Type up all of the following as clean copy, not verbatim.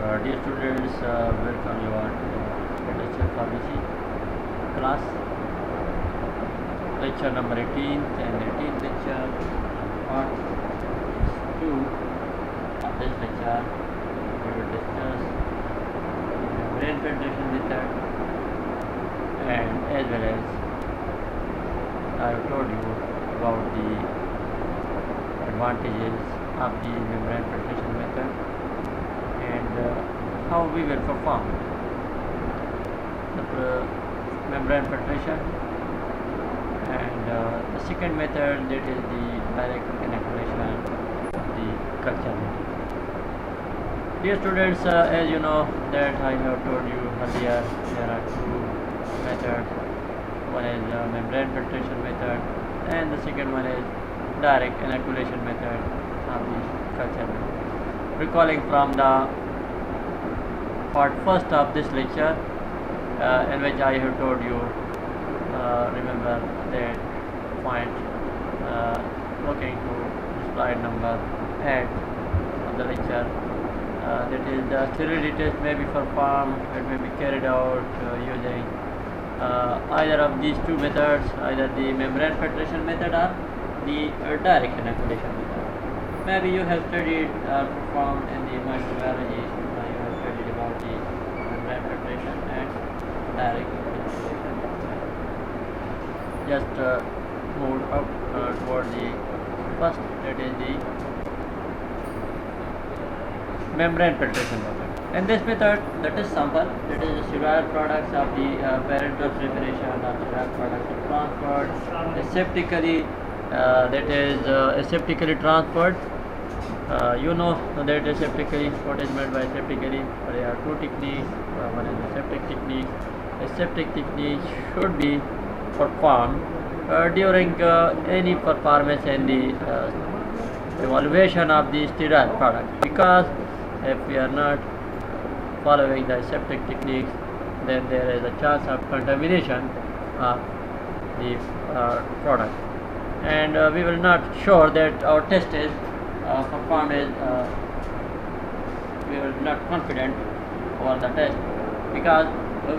Dear students, welcome you all to lecture pharmacy class, lecture number 18th and 18th lecture, part 2 of this lecture. We will discuss brain penetration method, and as well as I have told you about the advantages of the membrane penetration method and how we will perform the membrane penetration, and the second method, that is the direct inoculation of the culture media. Dear students, as you know that I have told you earlier, there are two methods. One is membrane penetration method and the second one is direct inoculation method of the culture media. Recalling from the part first of this lecture, in which I have told you, remember that point, looking to slide number 8 of the lecture, that is the sterility test may be performed, it may be carried out using either of these two methods, either the membrane penetration method or the direct inoculation method. Maybe you have studied or performed in the microbiology, you have studied about the membrane penetration and direct inoculation. Just move up toward the first, that is the membrane penetration method. In this method, the test sample, that is the sterile products of the parental preparation or sterile products are transferred aseptically, that is aseptically transferred. You know that aseptically, what is meant by aseptically? There are two techniques. One is aseptic technique. Aseptic technique should be performed during any performance in the evaluation of the sterile product, because if we are not following the aseptic techniques, then there is a chance of contamination of the product, and we will not sure that our test is performed as we are not confident over the test, because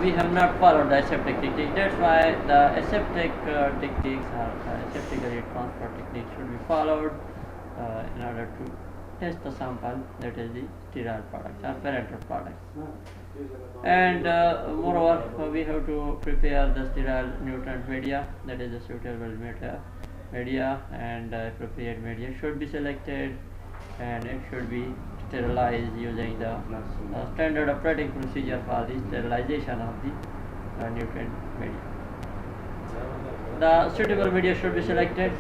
we have not followed the aseptic technique. That's why the aseptic techniques or aseptically transfer technique should be followed in order to test the sample, that is the sterile products or parental products. And moreover, we have to prepare the sterile nutrient media, that is the suitable media, and appropriate media should be selected, and it should be sterilized using the standard operating procedure for the sterilization of the nutrient media. The suitable media should be selected,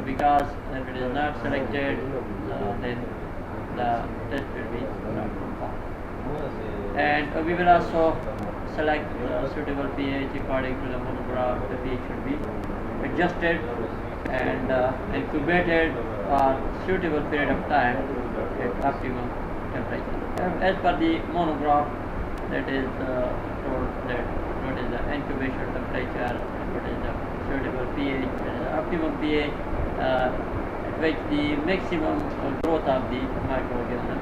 because if it is not selected, then the test will be not performed. And we will also select suitable pH according to the monograph. The pH should be adjusted and incubated for suitable period of time at optimum temperature. As per the monograph, that is told that what is the incubation temperature, what is the suitable pH, the optimum pH at which the maximum growth of the microorganism.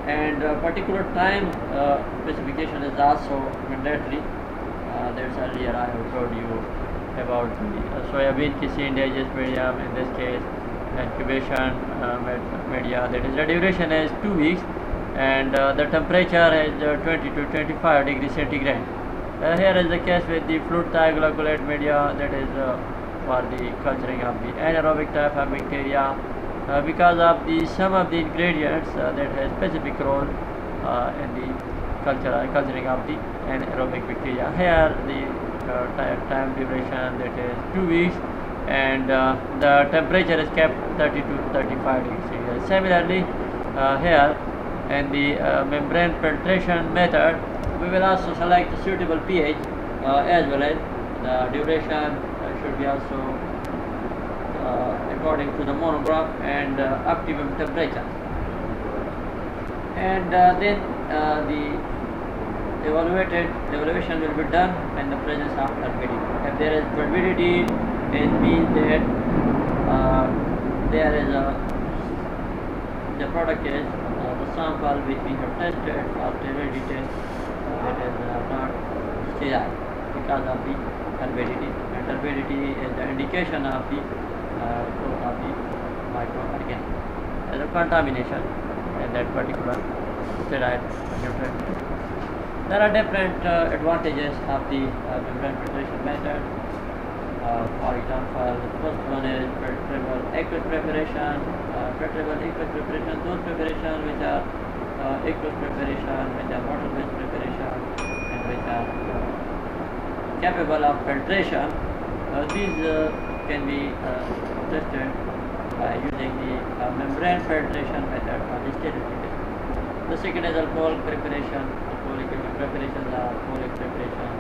And particular time specification is also mandatory. That's earlier I have told you about the soybean casein digest medium, in this case incubation media, that is the duration is 2 weeks, and the temperature is 20 to 25 degrees centigrade. Here is the case with the fluid thioglycolate media, that is for the culturing of the anaerobic type of bacteria, because of the some of the ingredients that have specific role in the culturing of the anaerobic bacteria. Here the time duration, that is 2 weeks, and the temperature is kept 30 to 35 degrees Celsius. Similarly, here in the membrane penetration method, we will also select the suitable pH as well as the duration should be also according to the monograph, and optimum temperature. And then the evaluation will be done in the presence of turbidity. If there is turbidity, it means that there is a the product is the sample which we have tested for sterility test, that is not sterile because of the turbidity, and turbidity is the indication of the growth of the microorganism as a contamination in that particular sterile nutrient. There are different advantages of the membrane filtration method. For example, the first one is filtrable aqueous preparation. Filtrable aqueous preparation, those preparations which are aqueous preparation, which are water-based preparation, and which are capable of filtration. These can be tested by using the membrane filtration method for the sterility test. The second is alcohol preparation. Alcoholic preparations are alcoholic preparation,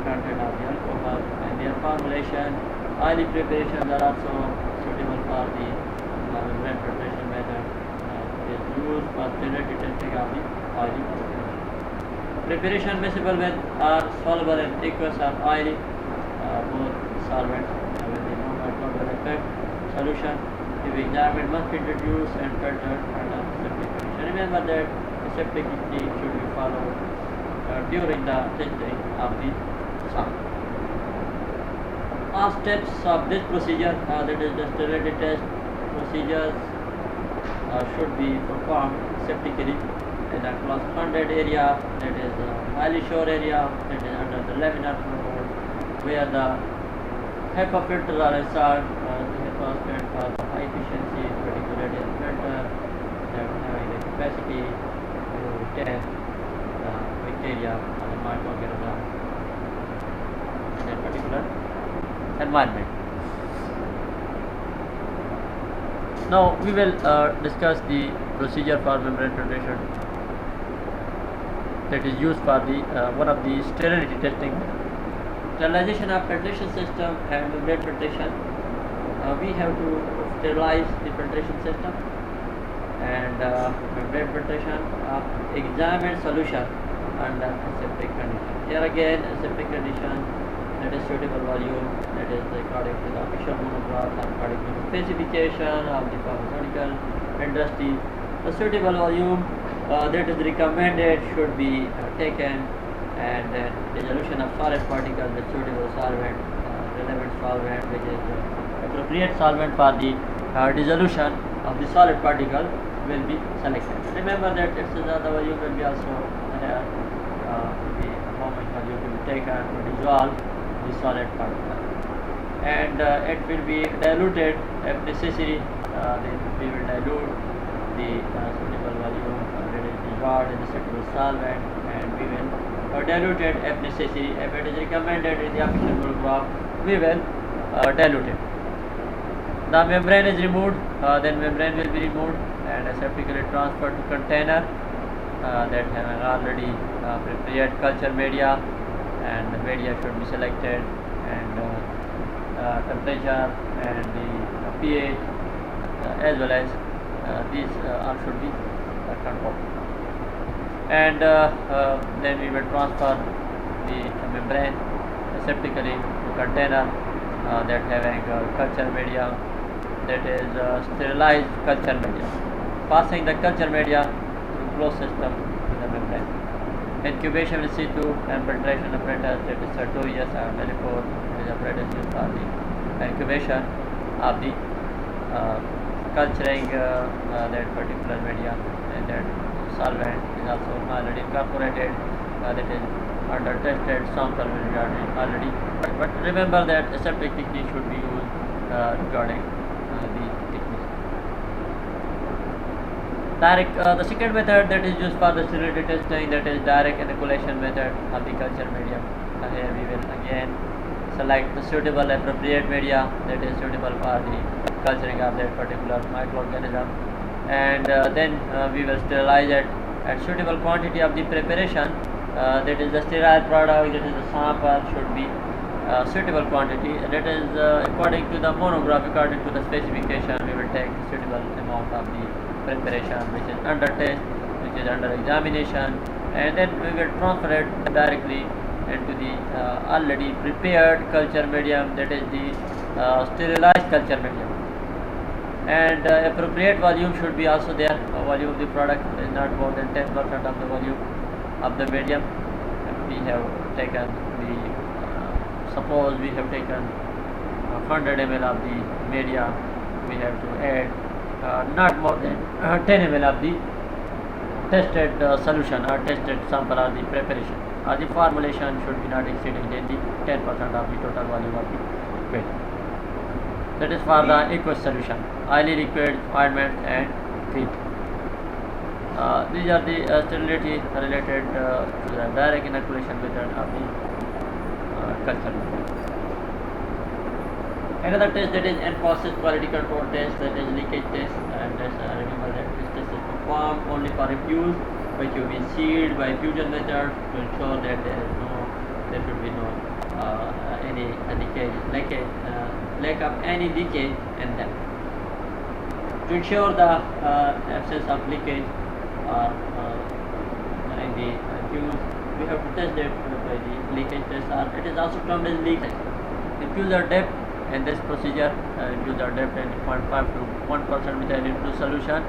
content of the alcohol and their formulation. Oily preparations are also suitable for the membrane filtration method. It is used for sterility testing of the oily preparation. Preparation miscible with are soluble in aqueous or oily, both solvents with the non-microbial effect solution. The examined must be introduced and filtered under aseptic condition. Remember that aseptic technique should be followed during the testing of the sample. All steps of this procedure, that is the sterility test procedures, should be performed aseptically in a class 100 area, that is highly shore area, that is under the laminar flow mode, where the HEPA filters are installed. The HEPA stands for the high efficiency particulate air filter, that having the capacity to test the bacteria or the microorganism in that particular environment. Now we will discuss the procedure for membrane filtration that is used for the one of the sterility testing. Sterilization of filtration system and membrane filtration. We have to sterilize the filtration system and membrane filtration of examined solution under aseptic condition. Here again, aseptic condition, that is suitable volume, that is according to the official monograph, according to the specification of the pharmaceutical industry. The suitable volume that is recommended should be taken, and then dissolution of solid particles with suitable solvent, relevant solvent, which is appropriate solvent for the dissolution of the solid particle will be selected. Remember that the volume will be also there, the how much volume will be taken to dissolve the solid particle, and it will be diluted if necessary. Then we will dilute the suitable volume that is dissolved in the suitable solvent, and we will dilute it if necessary. If it is recommended in the official monograph, we will dilute it. The membrane is removed, then membrane will be removed and aseptically transferred to container that have an already prepared culture media, and the media should be selected, and temperature and the pH as well as these all should be controlled. And then we will transfer the membrane aseptically to container that having culture media, that is sterilized culture media, passing the culture media through closed system to the membrane. Incubation in situ and filtration apparatus, that is Sartorius or Melipore, is apparatus used for the incubation of the culturing that particular media, and that solvent is also already incorporated, that is under tested sample will be already. But remember that aseptic technique should be used regarding the technique. The second method that is used for the sterility testing, that is direct inoculation method of the culture medium. Here we will again select the suitable appropriate media that is suitable for the culturing of that particular microorganism, and then we will sterilize it at suitable quantity of the preparation, that is the sterile product, that is the sample should be suitable quantity, that is according to the monograph, according to the specification. We will take suitable amount of the preparation which is under test, which is under examination, and then we will transfer it directly into the already prepared culture medium, that is the sterilized culture medium. And appropriate volume should be also there. Volume of the product is not more than 10% of the volume of the medium. We have taken the suppose we have taken 100 ml of the media, we have to add not more than 10 ml of the tested solution or tested sample or the preparation or the formulation should be not exceeding than the 10% of the total volume of the medium. That is for the aqueous solution, oily liquid, ointment and cream. These are the sterility related to the direct inoculation method of the culture. Another test, that is in-process quality control test, that is leakage test, and remember that this test is performed only for infused by QB sealed by fusion method to ensure that there should be no any leakage, lack of any leakage in them. To ensure the absence of leakage in the infused, we have to test it by the leakage test, or it is also termed as leak test. Infuser depth in this procedure, infuser depth in 0.5 to 1% methylene blue solution,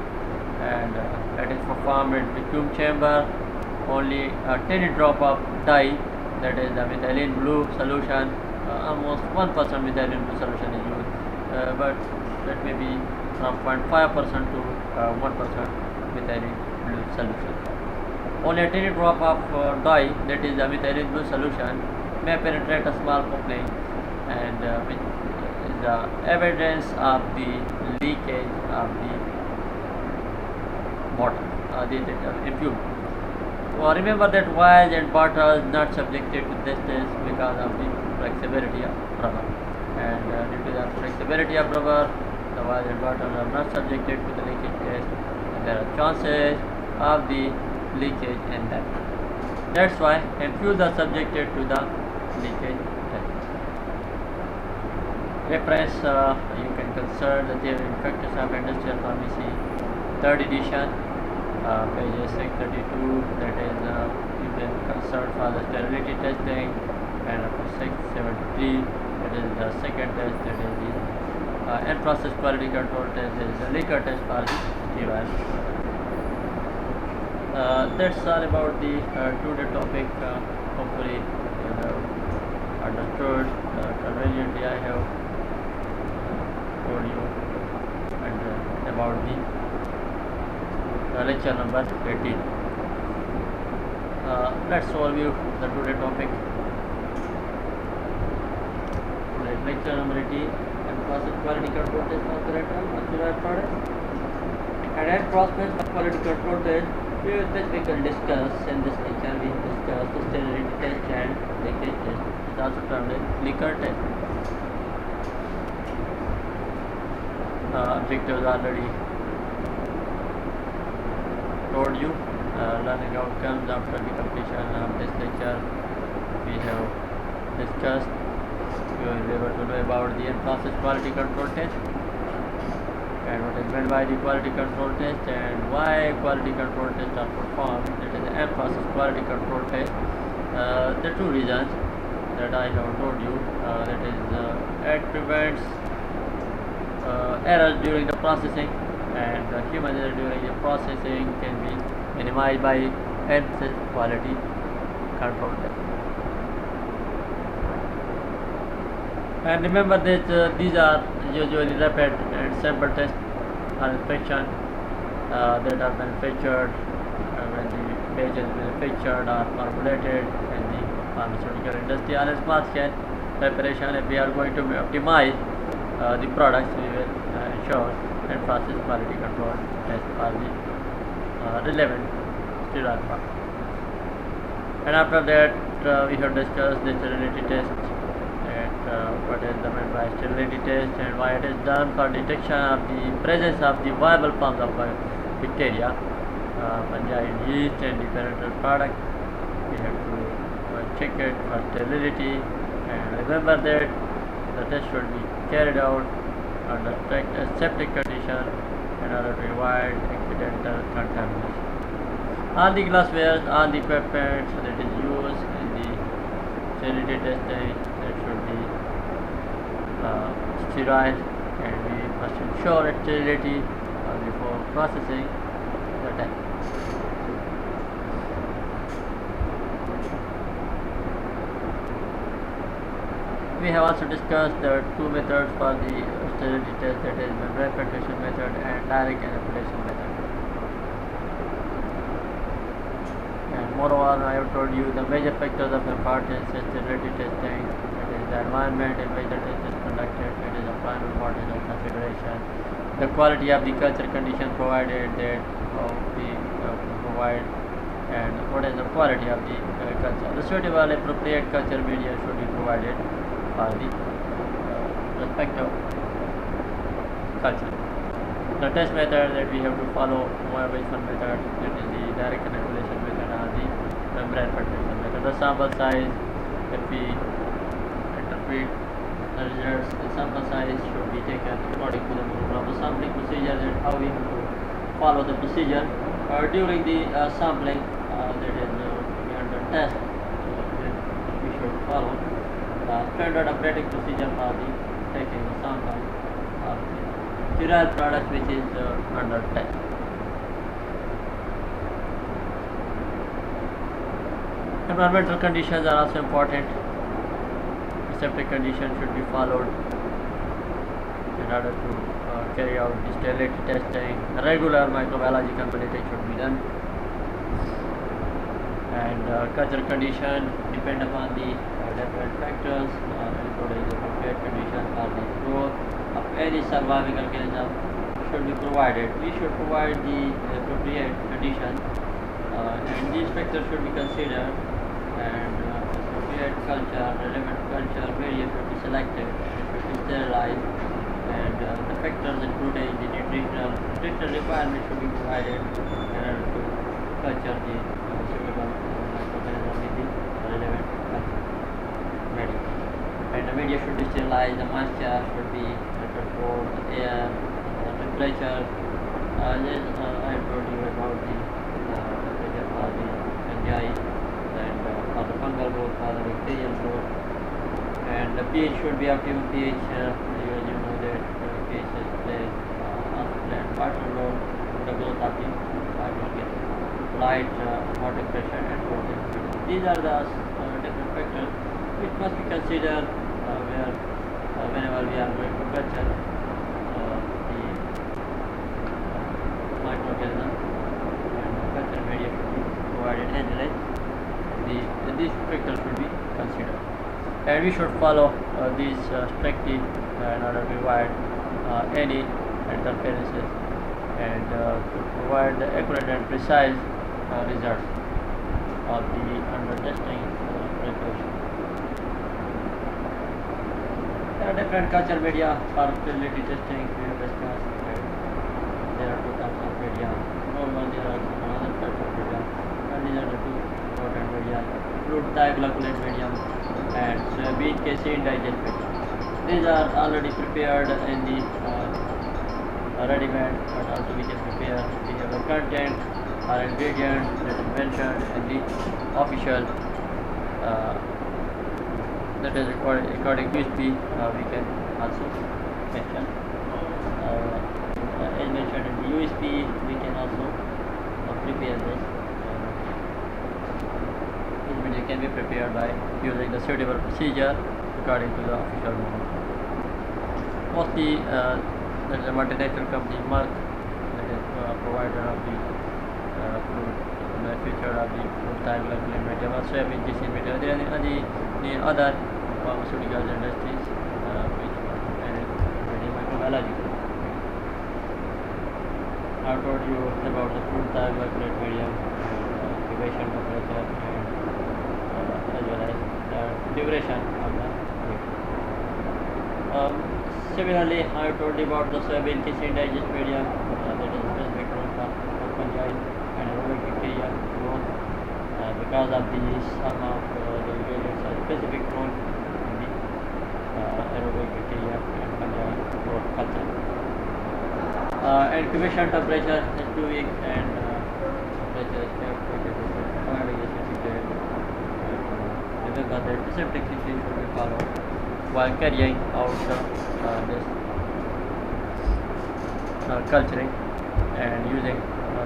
and it is performed in vacuum chamber. Only a tiny drop of dye, that is the methylene blue solution, almost 1% methylene blue solution is used, but that may be from 0.5% to 1% methylene blue solution. Only a tiny drop of dye, that is the methylene blue solution, may penetrate a small coupling, and which is the evidence of the leakage of the bottle, the infused. Remember that wires and bottles not subjected to this test because of the flexibility of rubber, and due to the flexibility of rubber, the wires and bottles are not subjected to the leakage test, and there are chances of the leakage in them. That's why infused are subjected to the leakage test. Reference, you can consult the theory and practice of industrial pharmacy, 3rd edition, pages 632, that is you can consult for the sterility testing, and 673, that is the second test, that is the in-process quality control test, that is the liquor test for the sterile. That's all about the today topic. Hopefully you have understood conveniently. I have told you and about the lecture number 18. Let's overview the today topic. Lecture number 18, in-process quality control test for sterile products. And in-process quality control test, we will specifically discuss in this lecture. We will discuss the sterility test and leakage test. It is also termed as liquor test. Objectives already told you. Learning outcomes after the completion of this lecture, we have discussed. You will be able to know about the in-process quality control test and what is meant by the quality control test and why quality control tests are performed. That is the in-process quality control test. The two reasons that I have told you, that is it prevents errors during the processing, and human error during the processing can be minimized by in-process quality control test. And remember that these are usually rapid and sample tests or inspection that are manufactured when the batch is manufactured or formulated in the pharmaceutical industry on a small scale preparation. If we are going to optimize the products, we will ensure and process quality control test for the relevant sterile product. And after that, we have discussed the sterility test. What is the meant by sterility test and why it is done for detection of the presence of the viable forms of bacteria, fungi and yeast and the parental product. We have to check it for sterility, and remember that the test should be carried out under strict aseptic condition in order to avoid accidental contamination. All the glassware, all the equipment that is used in the sterility testing, that should be sterile, and we must ensure its sterility before processing the tag. We have also discussed the two methods for the sterility test, that is membrane filtration method and direct inoculation method. And moreover, I have told you the major factors of importance in sterility testing. It is the environment in which the test is conducted. It is of prime importance and consideration. The quality of the culture condition provided, that we provide, and what is the quality of the culture. The suitable appropriate culture media should be provided for the respective culture. The test method that we have to follow, which one method, that is the direct inoculation method or the membrane filtration method. The sample size, if we interpret the results, the sample size should be taken according to the model of the sampling procedure, and how we have to follow the procedure during the sampling, that is under test. We should follow standard operating procedure for the taking the sample of the sterile product which is under test. Environmental conditions are also important. Aseptic conditions should be followed in order to carry out the sterility testing. Regular microbiological monitoring should be done. And culture condition depend upon the different factors, including the appropriate conditions for the growth of any surviving organism should be provided. We should provide the appropriate conditions, and these factors should be considered, and appropriate culture, relevant culture media should be selected, and should be sterilized, and the factors including the nutritional requirements should be provided in order to culture the suitable microorganism in the relevant culture media. And the media should be sterilized, the moisture should be controlled, the air, the temperature. This I told you about the temperature for the fungi, and for the fungal growth, for the bacterial growth. And the pH should be optimum pH. You know that pH is plays and water role in the growth of the microorganism. Light, water pressure, and flow temperature. These are the different factors which must be considered whenever we are going to culture the microorganism, and culture media should be provided annually. These factors should be considered, and we should follow these strictly in order to avoid any interferences, and to provide the accurate and precise results of the under testing preparation. There are different culture media for sterility testing. We have discussed that there are two types of media. Normal, there are another types of media, and these are the two important media: fluid thioglycolate medium and soybean casein digest medium. These are already prepared in the ready-made, but also we can prepare. We have a content or ingredient that is mentioned in the official, that is according to USP. We can also mention, as mentioned in the USP, we can also prepare this. This video can be prepared by using the suitable procedure according to the official model. Mostly, there is a multinational company, Merck, that is provider of the fluid, manufacturer of the fluid thioglycolate medium, or soybean casein medium. There are the other pharmaceutical industries which are microbiological. I told you about the fluid thioglycolate medium, incubation temperature, and as well as the duration of the medium. Similarly, I told you about the soybean casein digest medium, that is specific role for fungi and aerobic bacteria growth. Because of these, some of the ingredients are specific role in the aerobic bacteria and fungi growth culture. Incubation temperature is 2 weeks, and temperature is kept certificate. Remember that aseptic technique should be followed while carrying out this culturing and using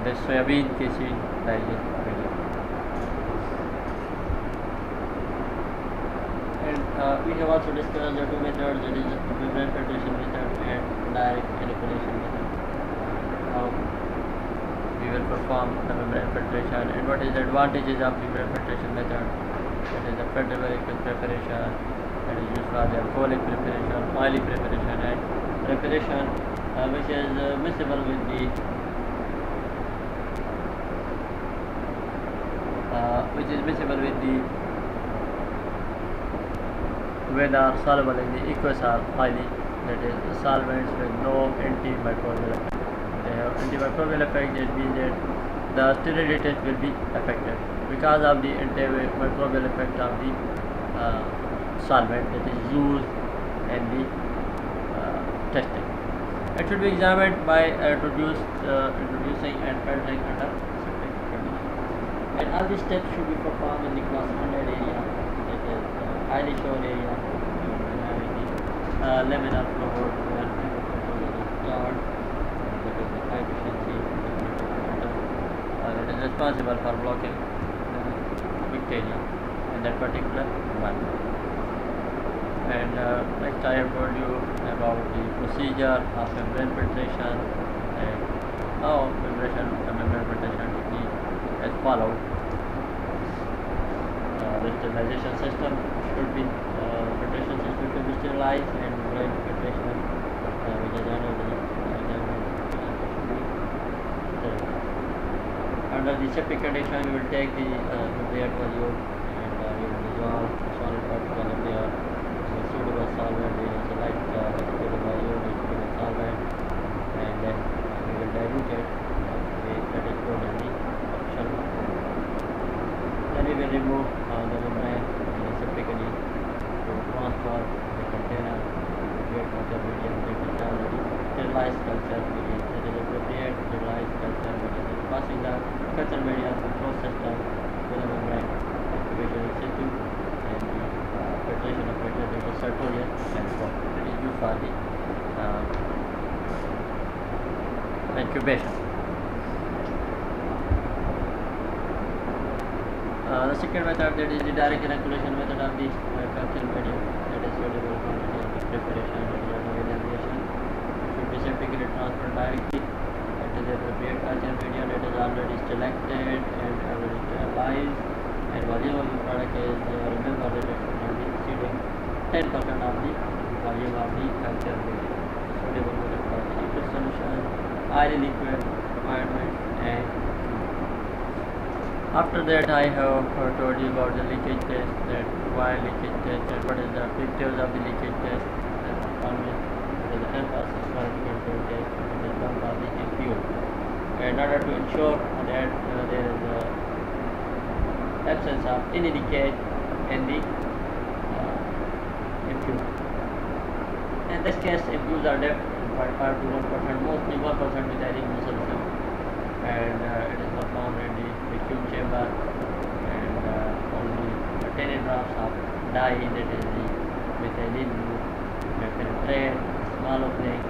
the soybean casein ligase media. And we have also discussed the two methods, that is membrane filtration method and direct inoculation method. How we will perform the membrane filtration and what is the advantages of membrane filtration method. That is the filter preparation, that is used for the alcoholic preparation, oily preparation, and preparation which is miscible with the with are soluble in the equisol oily, that is solvents with no antimicrobial effect. They have antimicrobial effect, that means that the sterility test will be affected because of the antimicrobial effect of the solvent that is used in the testing. It should be examined by introducing and filtering under septic conditions. And all these steps should be performed in the cross-funded area, that is highly shown area, having the laminar flow hood where cloud, that is the high efficiency that is responsible for blocking bacteria in that particular environment. And next I have told you about the procedure of membrane filtration and how membrane filtration technique is followed. The sterilization system should be filtration system should be sterilized, and membrane filtration which is under the septic condition. We will take the prepared volume and we will dissolve solid particles in there. Suitable solvent, we will select suitable volume, suitable solvent, and then we will dilute it. Let it go in the option. Then we will remove the membrane septically to transfer the container to create culture medium, that is already sterilized culture medium. That is appropriate sterilized culture medium. Passing the culture medium through flow system to the membrane incubation system and the filtration operator, that is Sartorius and so on. That is used for the incubation. The second method, that is the direct inoculation method of the culture medium, that is suitable quantity of the preparation and evaluation. It should be septically transferred directly into the prepared culture medium that is already selected and already sterilized, and volume of the product is remember that it should not be exceeding 10% of the volume of the culture medium. Suitable for liquid solution, oily liquid requirement, and after that I have told you about the leakage test, that why leakage test and what is the objectives of the leakage test. Only it is the emphasis quality control test, it is done by the impure. In order to ensure that there is absence of any leakage in the impure. In this case, impures are left 0.5 to 1%, mostly 1% with adding the solution, and it is performed in the vacuum chamber, and only 10 drops of dye, that is the methylene blue, may penetrate small opening.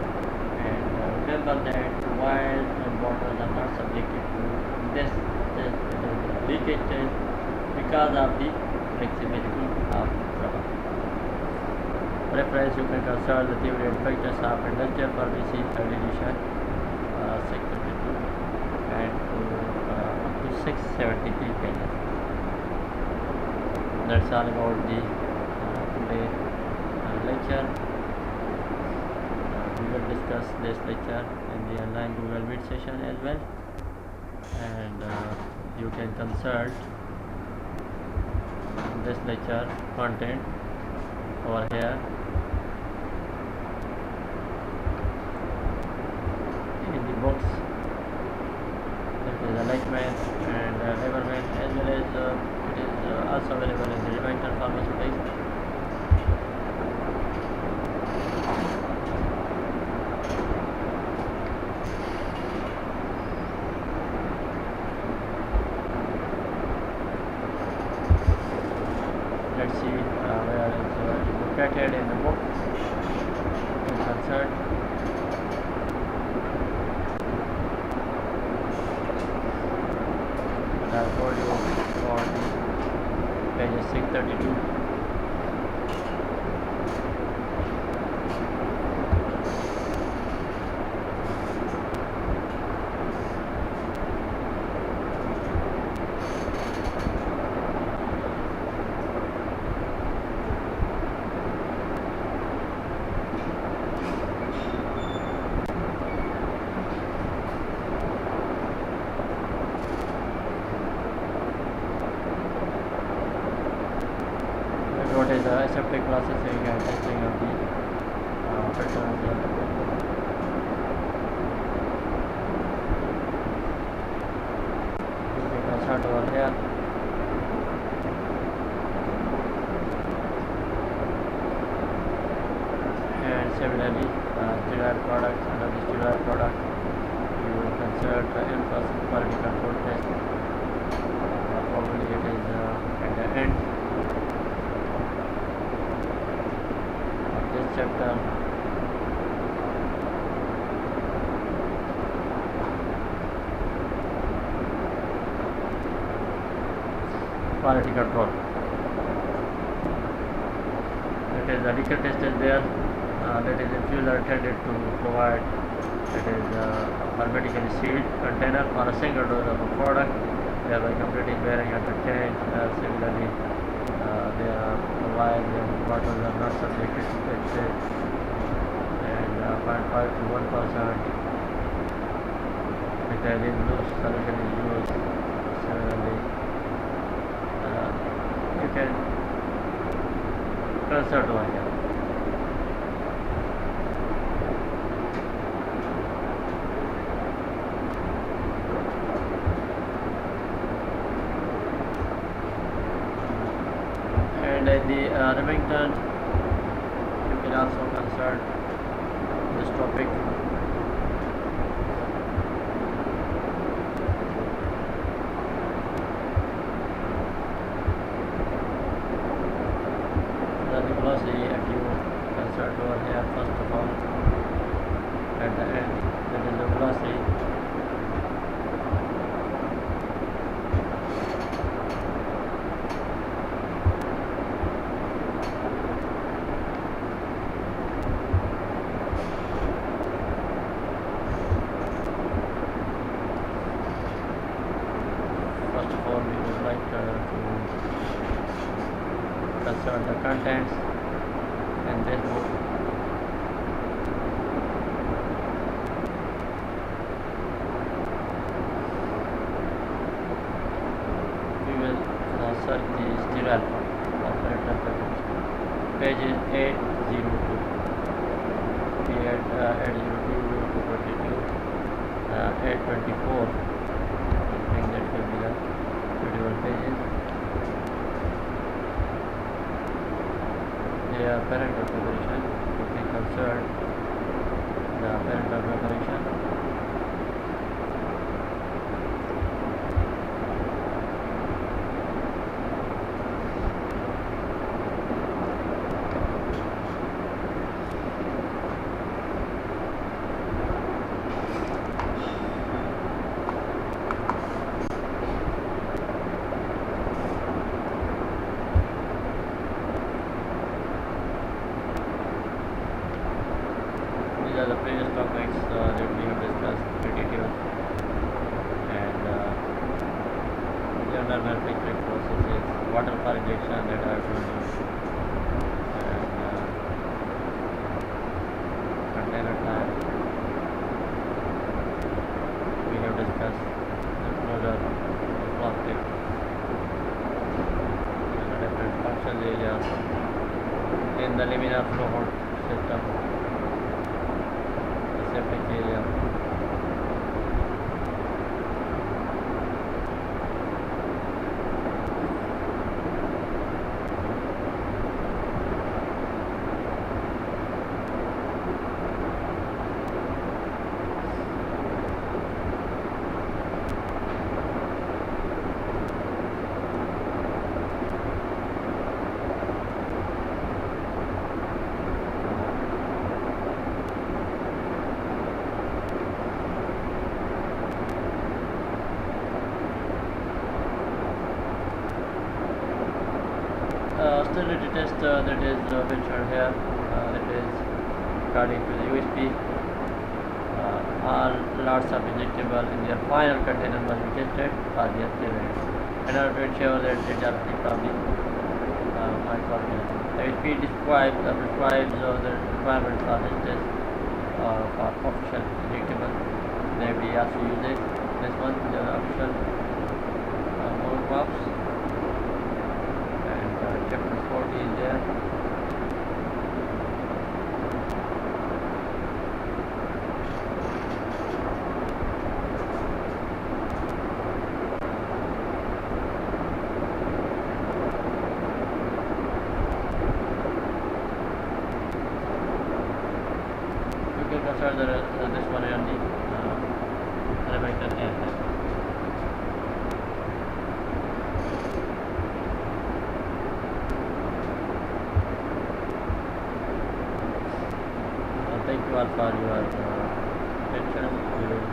And remember that vials and bottles are not subjected to this test, that is the leakage test, because of the flexibility of rubber. Reference, you can consult the theory and practice of industrial pharmacy, third edition, 652 and up to 673 pages. That's all about the today lecture. We will discuss this lecture in the online Google Meet session as well, and you can consult this lecture content over here in the books, that is Enlightenment and Liverman, as well as it is also available in the Remington Pharmaceutics. Let's see where it's located in the book. Concerned. page is 632. What is the aseptic processing and testing of the filters? You can start over here. And similarly, sterile products, under the sterile product, you will consult in-person quality control test. Probably it is at the end this chapter. Quality control. That is the liquor test is there. That is infuser intended to provide. That is a hermetically sealed container for a single dose of a product, thereby completing bearing under change. Similarly, there are vials and bottles are not subjected to exchange, and 0.5 to 1% methylene blue solution is used. Similarly, you can consult one here. And at the Remington, you can also consult this topic. The glossy, if you consult over here, first of all, at the end, that is the glossy. First of all, we would like to consult the contents in this book. We will search the sterile part of filter package. Page is 802. We had 802 to 22, 824. I think that will be the suitable pages. They are parental preparation. You can consult the parental preparation. These are the previous topics that we have discussed in detail, and general manufacturing processes, water for injection that I have told you, and container type. We have discussed the closure of plastic and the different function areas in the laminar flow hood system. Aseptic area. stability test that is mentioned here, that is according to the USP, all lots of injectable in their final container must be tested for their clearance in order to ensure that they are properly microorganisms. The USP prescribes the requirements for this test for official injectable. The FDA also uses this one, the official mode maps, and chapter 40 is there. You can consider this one on the elevator end. Thank you all for your attention. We will